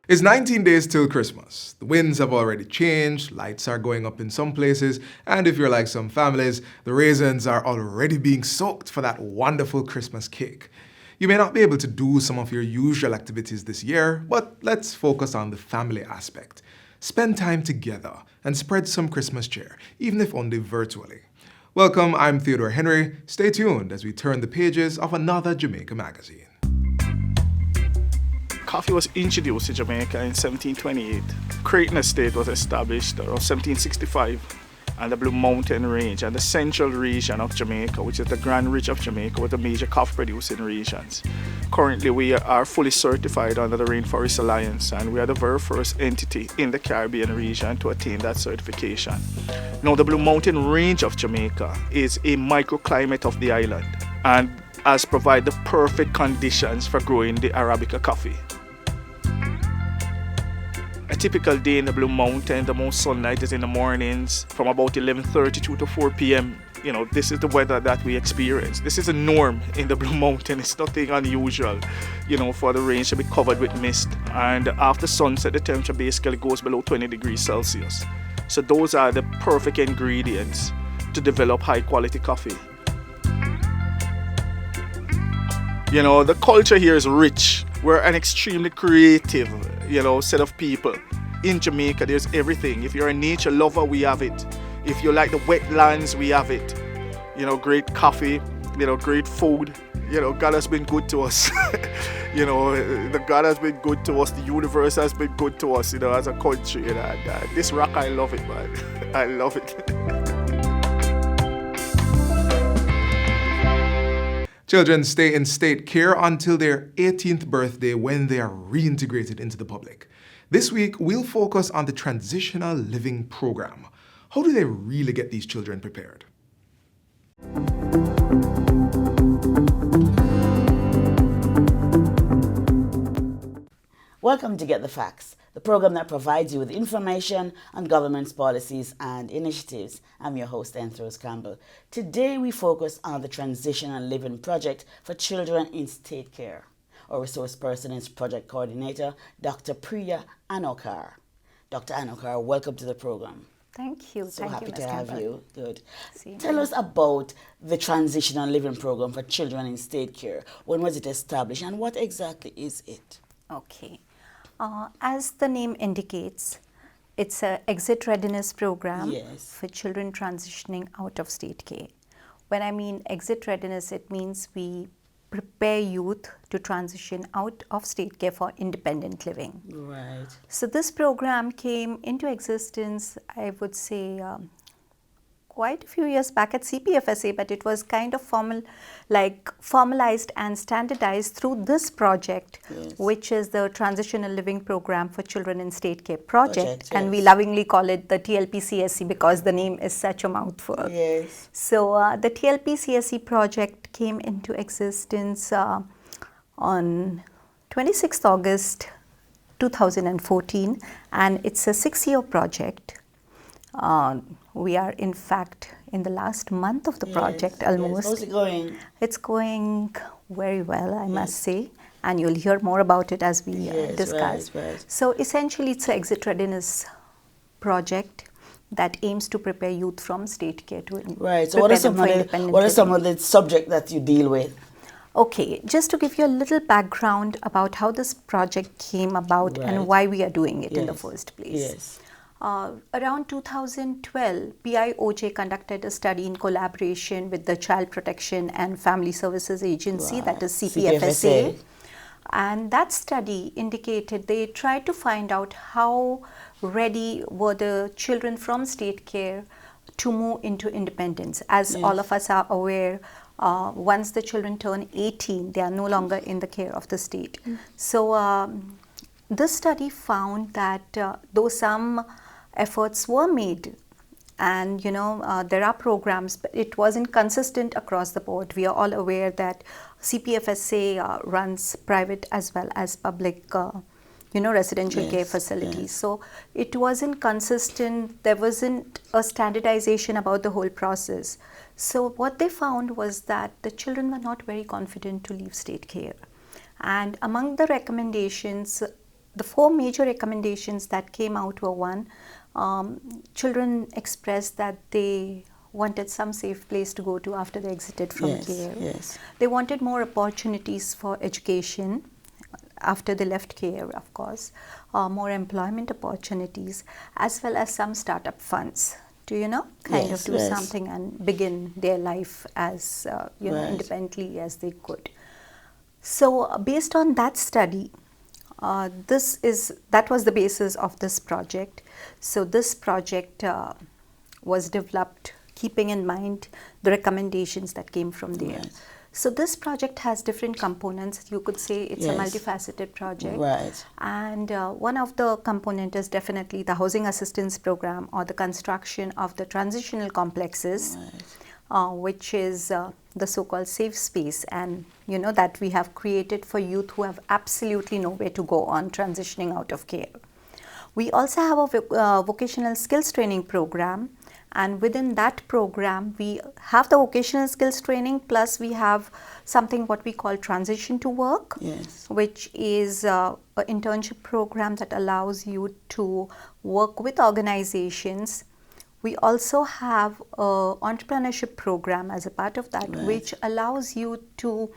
It's 19 days till Christmas. The winds have already changed, lights are going up in some places, and if you're like some families, the raisins are already being soaked for that wonderful Christmas cake. You may not be able to do some of your usual activities this year, but let's focus on the family aspect. Spend time together and spread some Christmas cheer, even if only virtually. Welcome, I'm Theodore Henry. Stay tuned as we turn the pages of another Jamaica Magazine. Coffee was introduced to Jamaica in 1728. Creighton Estate was established around 1765, and the Blue Mountain Range and the central region of Jamaica, which is the Grand Ridge of Jamaica, were the major coffee producing regions. Currently, we are fully certified under the Rainforest Alliance, and we are the very first entity in the Caribbean region to attain that certification. Now, the Blue Mountain Range of Jamaica is a microclimate of the island and has provided the perfect conditions for growing the Arabica coffee. A typical day in the Blue Mountain, the most sunlight is in the mornings from about 11:32 to 4 p.m. This is the weather that we experience. This is a norm in the Blue Mountain. It's nothing unusual, for the range to be covered with mist. And after sunset, the temperature basically goes below 20 degrees Celsius. So those are the perfect ingredients to develop high quality coffee. The culture here is rich. We're an extremely creative, set of people. In Jamaica, there's everything. If you're a nature lover, we have it. If you like the wetlands, we have it. Great coffee, great food. God has been good to us. The God has been good to us. The universe has been good to us, as a country. And this rock, I love it, man. I love it. Children stay in state care until their 18th birthday when they are reintegrated into the public. This week, we'll focus on the Transitional Living Program. How do they really get these children prepared? Welcome to Get the Facts, the program that provides you with information on government's policies and initiatives. I'm your host, Anthros Campbell. Today we focus on the Transitional Living Project for Children in State Care. Our resource person is Project Coordinator, Dr. Priya Anokar. Dr. Anokar, welcome to the program. Thank you. So Thank happy you, to Ms. have Campbell. you. Good. See Tell you. us about the Transitional Living Program for Children in State Care. When was it established and what exactly is it? Okay. As the name indicates, it's an exit readiness program Yes. for children transitioning out of state care. When I mean exit readiness, it means we prepare youth to transition out of state care for independent living. Right. So this program came into existence, I would say, quite a few years back at CPFSA, but it was kind of formalized and standardized through this project, Yes. which is the Transitional Living Program for Children in State Care project, and we yes. lovingly call it the TLP-CSC because the name is such a mouthful. Yes. So the TLP-CSC project came into existence on 26th August 2014, and it's a 6-year project. We are in fact in the last month of the project Yes. almost. How's it going? It's going very well, I must say, and you'll hear more about it as we Yes, discuss. right. So essentially it's an exit readiness project that aims to prepare youth from state care to Right. So what are some of the subjects that you deal with? Okay, just to give you a little background about how this project came about Right. and why we are doing it in the Yes. first place. Yes. Around 2012, PIOJ conducted a study in collaboration with the Child Protection and Family Services Agency, Right. that is CPFSA. CPFSA. And that study indicated they tried to find out how ready were the children from state care to move into independence. As all of us are aware, once the children turn 18, they are no longer in the care of the state. So this study found that though some efforts were made and there are programs, but it wasn't consistent across the board. We are all aware that CPFSA runs private as well as public residential care facilities. Yes. So it wasn't consistent. There wasn't a standardization about the whole process. So what they found was that the children were not very confident to leave state care. And among the recommendations the 4 major recommendations that came out were: one, children expressed that they wanted some safe place to go to after they exited from care. Yes. They wanted more opportunities for education after they left care, of course, more employment opportunities, as well as some startup funds to, kind of do something and begin their life as, independently as they could. So based on that study, that was the basis of this project. So this project was developed keeping in mind the recommendations that came from there. Right. So this project has different components. You could say it's a multifaceted project. Right. And one of the components is definitely the housing assistance program, or the construction of the transitional complexes, which is the so-called safe space, and that we have created for youth who have absolutely nowhere to go on transitioning out of care. We also have a vocational skills training program, and within that program we have the vocational skills training, plus we have something what we call transition to work, which is an internship program that allows you to work with organizations. We also have an entrepreneurship program as a part of that, which allows you to,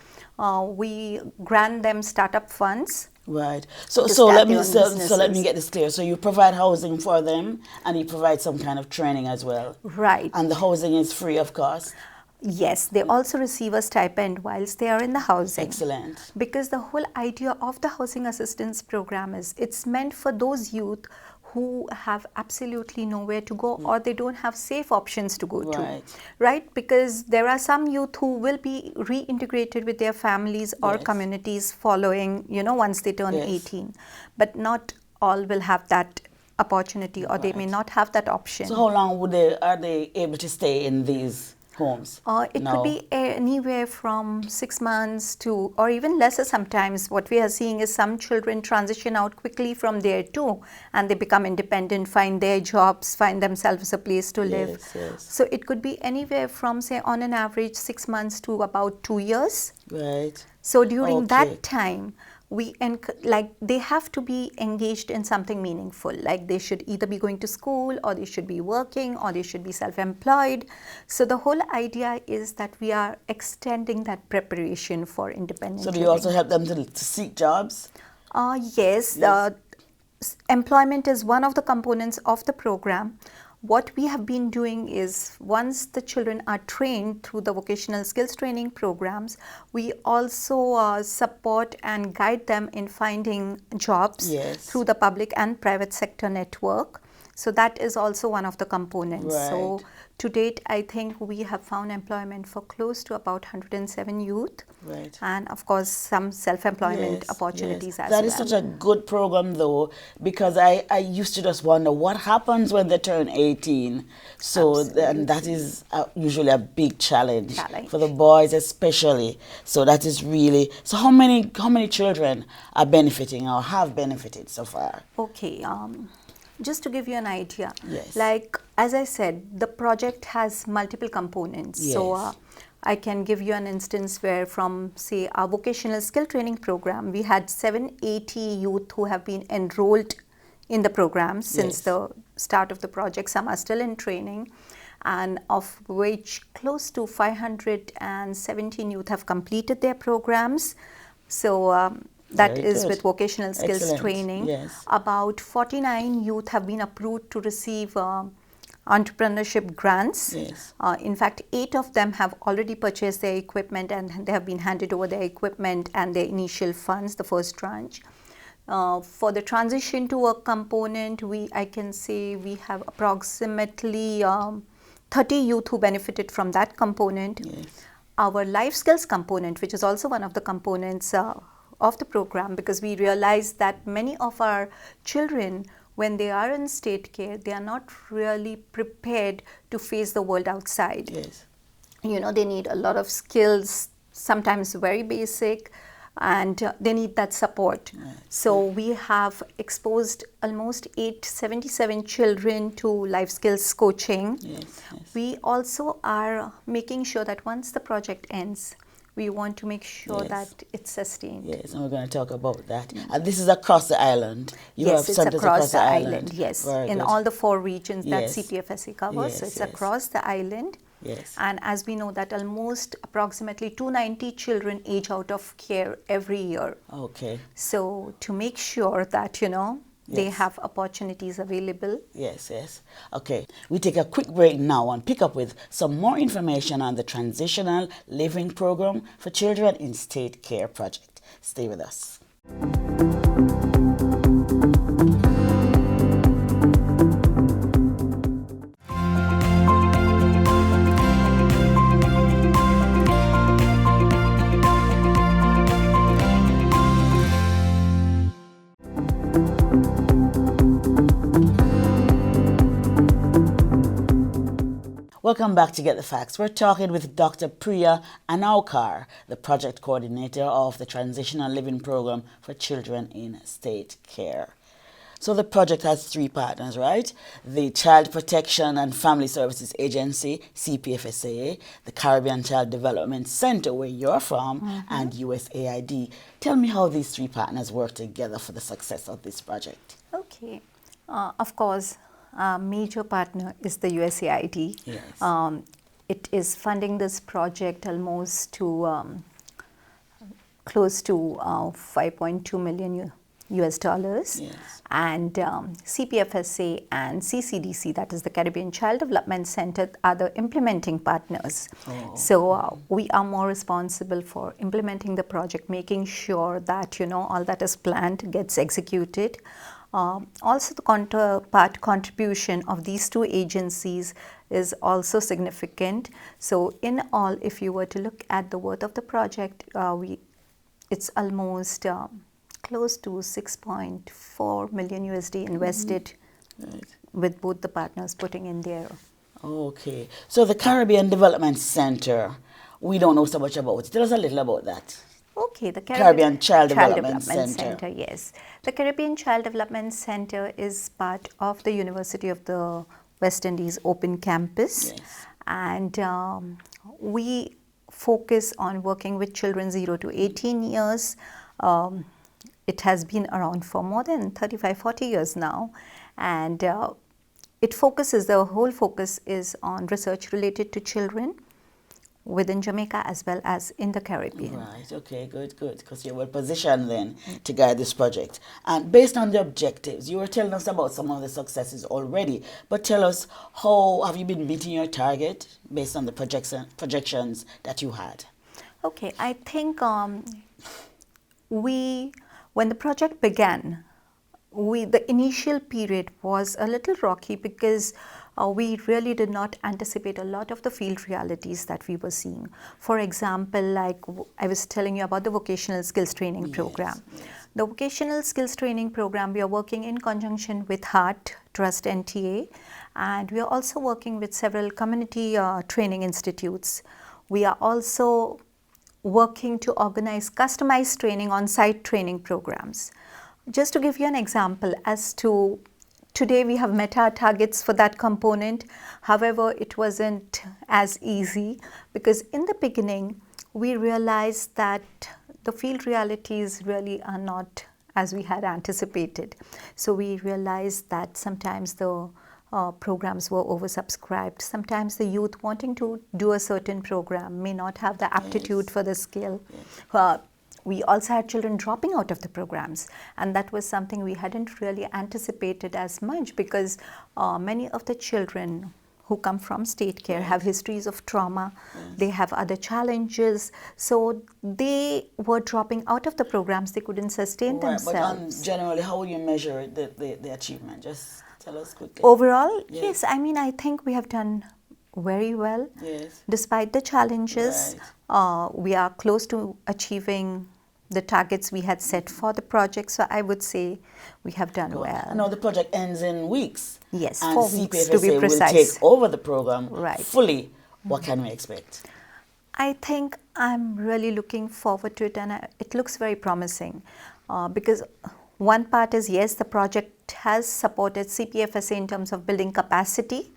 we grant them startup funds. Right. So let me get this clear. So you provide housing for them, and you provide some kind of training as well. Right. And the housing is free of cost. Yes, they also receive a stipend whilst they are in the housing. Excellent. Because the whole idea of the housing assistance program is it's meant for those youth who have absolutely nowhere to go, or they don't have safe options to go to, right? Because there are some youth who will be reintegrated with their families or communities following, once they turn 18, but not all will have that opportunity, or they may not have that option. So how long are they able to stay in these homes? It could be anywhere from 6 months to, or even lesser sometimes. What we are seeing is some children transition out quickly from there too, and they become independent, find their jobs, find themselves a place to live. So it could be anywhere from, say, on an average 6 months to about 2 years. Right. So during that time, they have to be engaged in something meaningful. Like they should either be going to school, or they should be working, or they should be self-employed. So the whole idea is that we are extending that preparation for independence. So do you also help them to seek jobs? Yes. Employment is one of the components of the program. What we have been doing is, once the children are trained through the vocational skills training programs, we also support and guide them in finding jobs through the public and private sector network. So that is also one of the components. So to date, I think we have found employment for close to about 107 youth. And of course, some self-employment opportunities as well. That is such a good program though, because I used to just wonder what happens when they turn 18. So and that is usually a big challenge for the boys especially. So that is really, so how many children are benefiting or have benefited so far? Okay. Just to give you an idea, like as I said, the project has multiple components. So I can give you an instance where from, say, our vocational skill training program, we had 780 youth who have been enrolled in the program since the start of the project. Some are still in training, and of which close to 517 youth have completed their programs. So that is with vocational skills training. About 49 youth have been approved to receive entrepreneurship grants. In fact, 8 of them have already purchased their equipment, and they have been handed over their equipment and their initial funds, the first tranche. For the transition to work component, I can say we have approximately 30 youth who benefited from that component. Our life skills component, which is also one of the components of the program, because we realize that many of our children, when they are in state care, they are not really prepared to face the world outside. They need a lot of skills, sometimes very basic, and they need that support. So we have exposed almost 877 children to life skills coaching. We also are making sure that once the project ends, we want to make sure Yes. that it's sustained. Yes, and we're going to talk about that. And this is across the island. You Yes, have it's centers across the island. Yes, Very in good. all the 4 regions that Yes. CPFSA covers. So Yes, it's yes. across the island. Yes. And as we know that almost approximately 290 children age out of care every year. Okay. So to make sure that, they Yes. have opportunities available. Yes, yes. Okay. We take a quick break now and pick up with some more information on the Transitional Living Program for Children in State Care Project. Stay with us. Welcome back to Get the Facts. We're talking with Dr. Priya Anaukar, the project coordinator of the Transitional Living Program for Children in State Care. So the project has 3 partners, right? The Child Protection and Family Services Agency, CPFSA, the Caribbean Child Development Center, where you're from, and USAID. Tell me how these 3 partners work together for the success of this project. Okay. Of course, major partner is the USAID. Yes. It is funding this project almost to close to 5.2 million US dollars. Yes. And CPFSA and CCDC, that is the Caribbean Child Development Center, are the implementing partners. So we are more responsible for implementing the project, making sure that all that is planned gets executed. Also, the counterpart contribution of these 2 agencies is also significant. So in all, if you were to look at the worth of the project, it's almost close to 6.4 million USD invested, Right. with both the partners putting in their. Okay. So the Caribbean Development Center, we don't know so much about it. Tell us a little about that. Okay, the Caribbean Child Development Center. Yes. The Caribbean Child Development Center is part of the University of the West Indies Open Campus. Yes. And we focus on working with children 0 to 18 years. It has been around for more than 35-40 years now. And the whole focus is on research related to children within Jamaica as well as in the Caribbean. Right, okay, good, because you're well positioned then to guide this project. And based on the objectives, you were telling us about some of the successes already, but tell us, how have you been meeting your target based on the projections that you had? Okay, I think when the project began, the initial period was a little rocky because we really did not anticipate a lot of the field realities that we were seeing. For example, like I was telling you about the vocational skills training program. Yes. The vocational skills training program, we are working in conjunction with Heart Trust NTA, and we are also working with several community training institutes. We are also working to organize customized training, on-site training programs. Just to give you an example as to today, we have met our targets for that component. However, it wasn't as easy because in the beginning, we realized that the field realities really are not as we had anticipated. So we realized that sometimes the programs were oversubscribed. Sometimes the youth wanting to do a certain program may not have the aptitude for the skill. We also had children dropping out of the programs, and that was something we hadn't really anticipated as much because many of the children who come from state care have histories of trauma, they have other challenges, so they were dropping out of the programs, they couldn't sustain themselves. But generally, how will you measure the achievement? Just tell us quickly. Overall, yes, I mean, I think we have done very well. Yes. Despite the challenges, we are close to achieving the targets we had set for the project. So I would say we have done well. I know the project ends in weeks. Yes, and 4 weeks to be CPFSA precise. will take over the program Right. fully. What can we expect? I think I'm really looking forward to it, and it looks very promising because one part is, yes, the project has supported CPFSA in terms of building capacity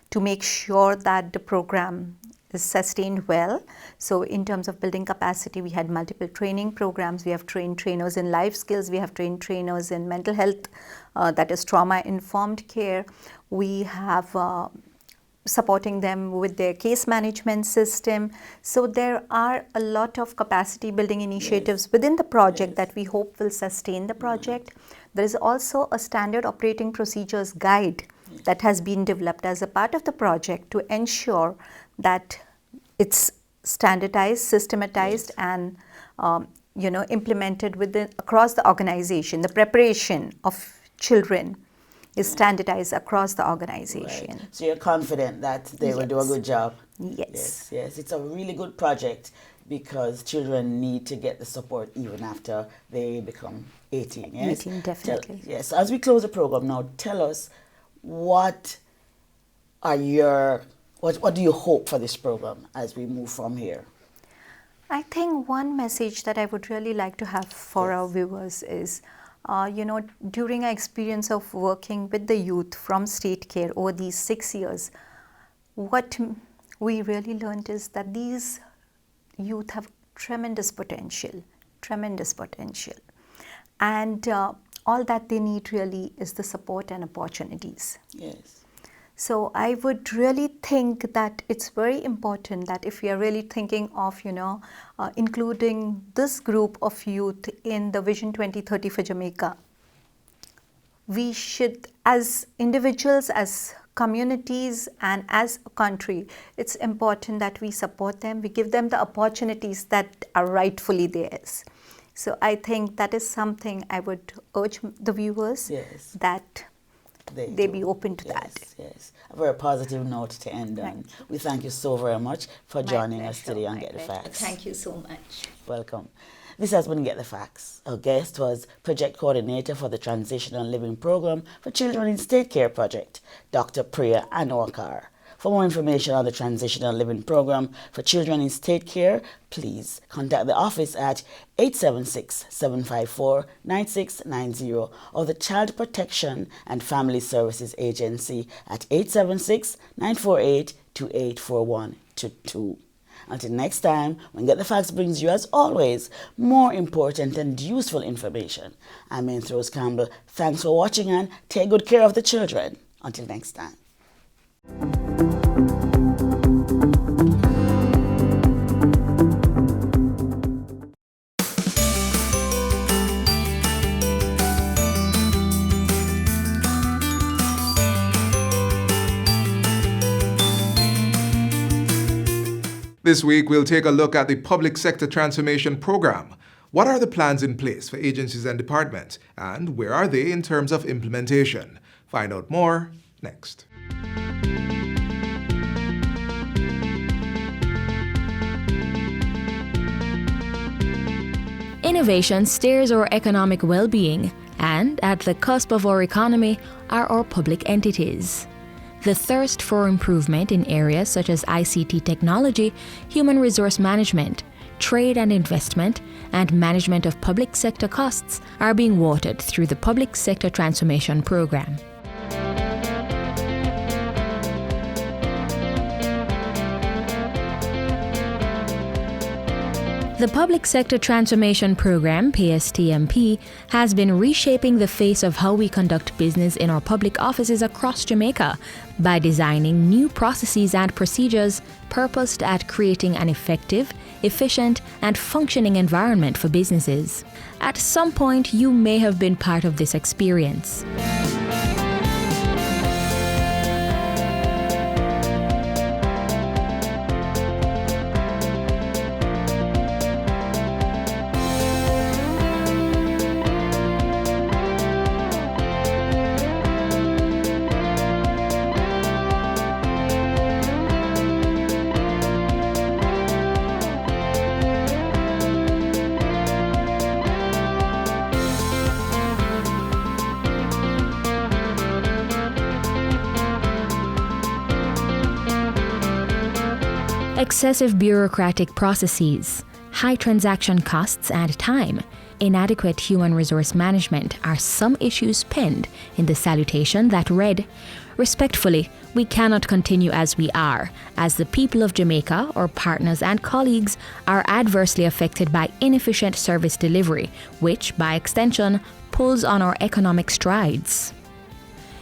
to make sure that the program sustained well. So in terms of building capacity, we had multiple training programs. We have trained trainers in life skills. We have trained trainers in mental health, that is trauma-informed care. We have supporting them with their case management system. So there are a lot of capacity building initiatives within the project that we hope will sustain the project. There is also a standard operating procedures guide that has been developed as a part of the project to ensure that it's standardized, systematized, and implemented across the organization. The preparation of children is standardized across the organization. Right. So you're confident that they will do a good job? Yes. Yes. It's a really good project because children need to get the support even after they become 18. Yes? 18, definitely. Yes. As we close the program now, tell us what do you hope for this program as we move from here? I think one message that I would really like to have for our viewers is, during our experience of working with the youth from state care over these 6 years, what we really learned is that these youth have tremendous potential. And all that they need really is the support and opportunities. Yes. So I would really think that it's very important that if we are really thinking of, including this group of youth in the Vision 2030 for Jamaica, we should, as individuals, as communities, and as a country, it's important that we support them, we give them the opportunities that are rightfully theirs. So I think that is something I would urge the viewers that they be open to that. Yes, a very positive note to end on. We thank you so very much for joining us today on Get the Facts. Thank you so much. Welcome. This has been Get the Facts. Our guest was Project Coordinator for the Transitional Living Program for Children in State Care Project, Dr. Priya Anwarkar. For more information on the Transitional Living Program for Children in State Care, please contact the office at 876-754-9690 or the Child Protection and Family Services Agency at 876-948-2841-2. Until next time, when Get the Facts brings you, as always, more important and useful information. I'm Rose Campbell. Thanks for watching and take good care of the children. Until next time. This week, we'll take a look at the Public Sector Transformation Program. What are the plans in place for agencies and departments, and where are they in terms of implementation? Find out more next. Innovation steers our economic well-being, and at the cusp of our economy are our public entities. The thirst for improvement in areas such as ICT technology, human resource management, trade and investment, and management of public sector costs are being watered through the Public Sector Transformation Program. The Public Sector Transformation Program, PStmp, has been reshaping the face of how we conduct business in our public offices across Jamaica by designing new processes and procedures purposed at creating an effective, efficient, and functioning environment for businesses. At some point, you may have been part of this experience. Excessive bureaucratic processes, high transaction costs and time, inadequate human resource management are some issues penned in the salutation that read, "Respectfully, we cannot continue as we are, as the people of Jamaica, our partners and colleagues, are adversely affected by inefficient service delivery, which, by extension, pulls on our economic strides."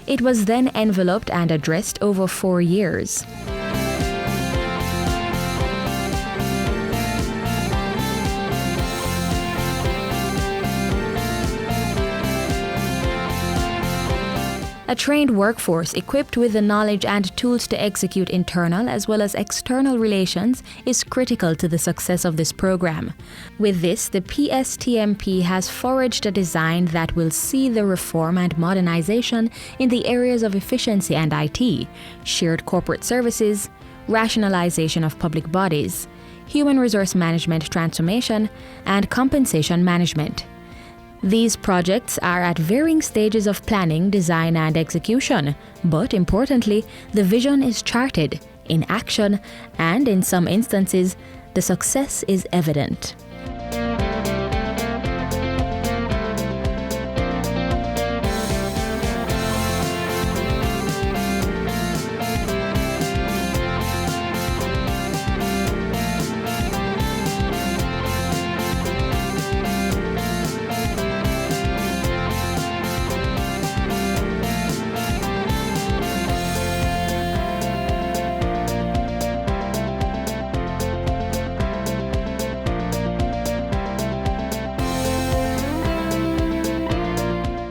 It was then enveloped and addressed over 4 years. A trained workforce equipped with the knowledge and tools to execute internal as well as external relations is critical to the success of this program. With this, the PStmp has forged a design that will see the reform and modernization in the areas of efficiency and IT, shared corporate services, rationalization of public bodies, human resource management transformation, and compensation management. These projects are at varying stages of planning, design, and execution, but importantly, the vision is charted in action, and in some instances, the success is evident.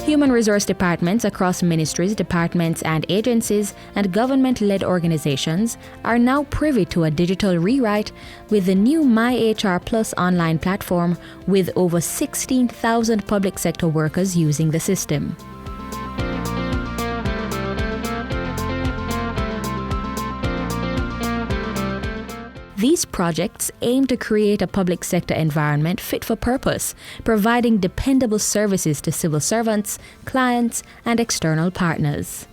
Human resource departments across ministries, departments, and agencies and government-led organizations are now privy to a digital rewrite with the new MyHR Plus online platform with over 16,000 public sector workers using the system. These projects aim to create a public sector environment fit for purpose, providing dependable services to civil servants, clients, and external partners.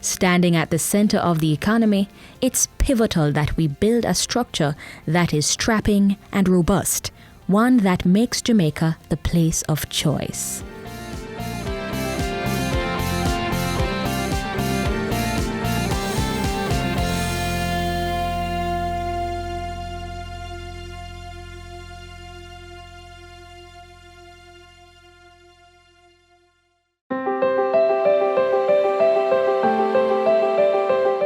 Standing at the center of the economy, it's pivotal that we build a structure that is strapping and robust, one that makes Jamaica the place of choice.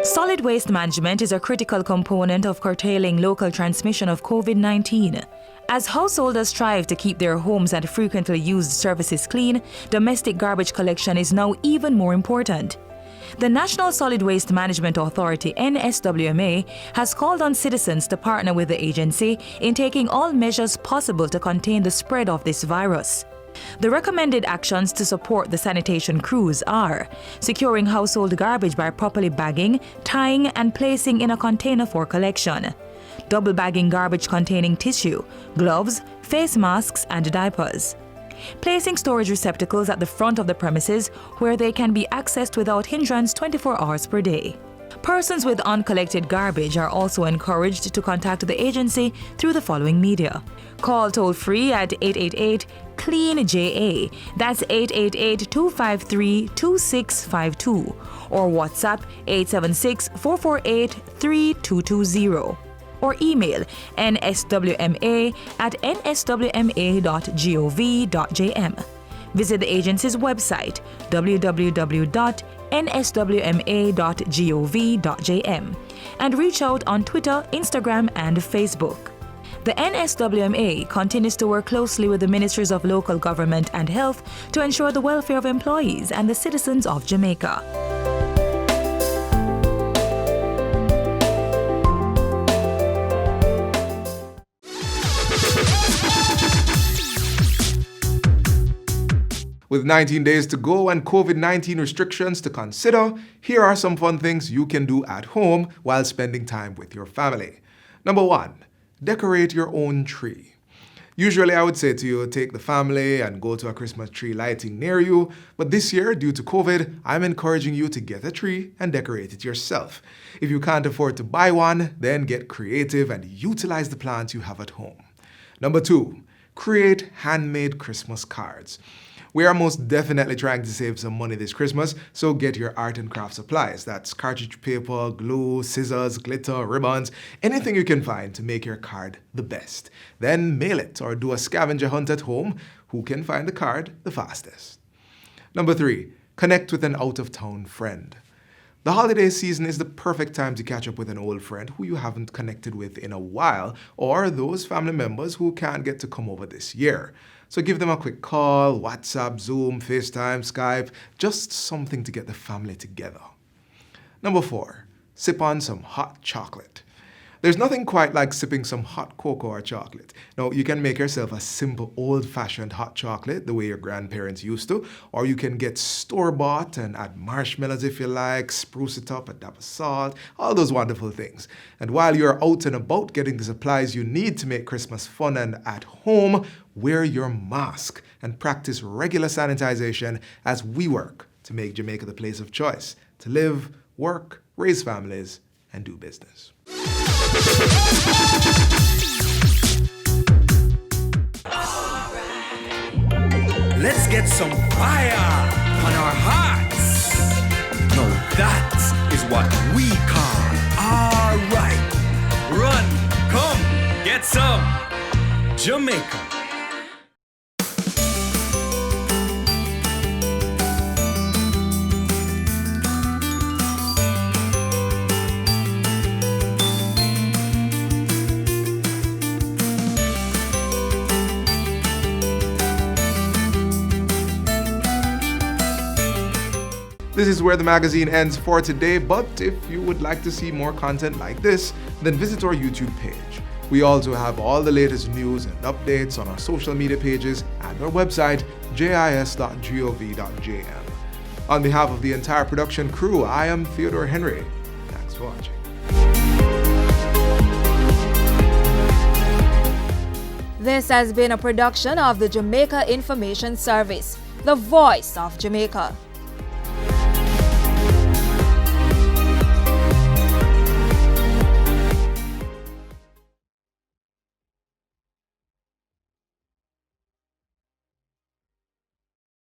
Solid waste management is a critical component of curtailing local transmission of COVID-19. As householders strive to keep their homes and frequently used surfaces clean, domestic garbage collection is now even more important. The National Solid Waste Management Authority, NSWMA, has called on citizens to partner with the agency in taking all measures possible to contain the spread of this virus. The recommended actions to support the sanitation crews are securing household garbage by properly bagging, tying, and placing in a container for collection, double bagging garbage containing tissue, gloves, face masks, and diapers, placing storage receptacles at the front of the premises where they can be accessed without hindrance 24 hours per day. Persons with uncollected garbage are also encouraged to contact the agency through the following media. Call toll-free at 888-CLEAN-JA, that's 888-253-2652, or WhatsApp 876-448-3220, or email nswma@nswma.gov.jm. Visit the agency's website www.nswma.gov.jm and reach out on Twitter, Instagram, and Facebook. The NSWMA continues to work closely with the Ministries of Local Government and Health to ensure the welfare of employees and the citizens of Jamaica. With 19 days to go and COVID-19 restrictions to consider, here are some fun things you can do at home while spending time with your family. Number 1, decorate your own tree. Usually I would say to you, take the family and go to a Christmas tree lighting near you, but this year, due to COVID, I'm encouraging you to get a tree and decorate it yourself. If you can't afford to buy one, then get creative and utilize the plants you have at home. Number 2, create handmade Christmas cards. We are most definitely trying to save some money this Christmas, so get your art and craft supplies. That's cartridge paper, glue, scissors, glitter, ribbons, anything you can find to make your card the best. Then mail it or do a scavenger hunt at home. Who can find the card the fastest? Number 3, connect with an out-of-town friend. The holiday season is the perfect time to catch up with an old friend who you haven't connected with in a while, or those family members who can't get to come over this year. So give them a quick call, WhatsApp, Zoom, FaceTime, Skype, just something to get the family together. Number 4, sip on some hot chocolate. There's nothing quite like sipping some hot cocoa or chocolate. Now, you can make yourself a simple old-fashioned hot chocolate the way your grandparents used to, or you can get store-bought and add marshmallows if you like, spruce it up, a dab of salt, all those wonderful things. And while you're out and about getting the supplies you need to make Christmas fun and at home, wear your mask and practice regular sanitization as we work to make Jamaica the place of choice to live, work, raise families, and do business. Let's get some fire on our hearts. Now that is what we call alright. Run, come, get some Jamaica. This is where the magazine ends for today, but if you would like to see more content like this, then visit our YouTube page. We also have all the latest news and updates on our social media pages and our website, jis.gov.jm. On behalf of the entire production crew, I am Theodore Henry. Thanks for watching. This has been a production of the Jamaica Information Service, the voice of Jamaica.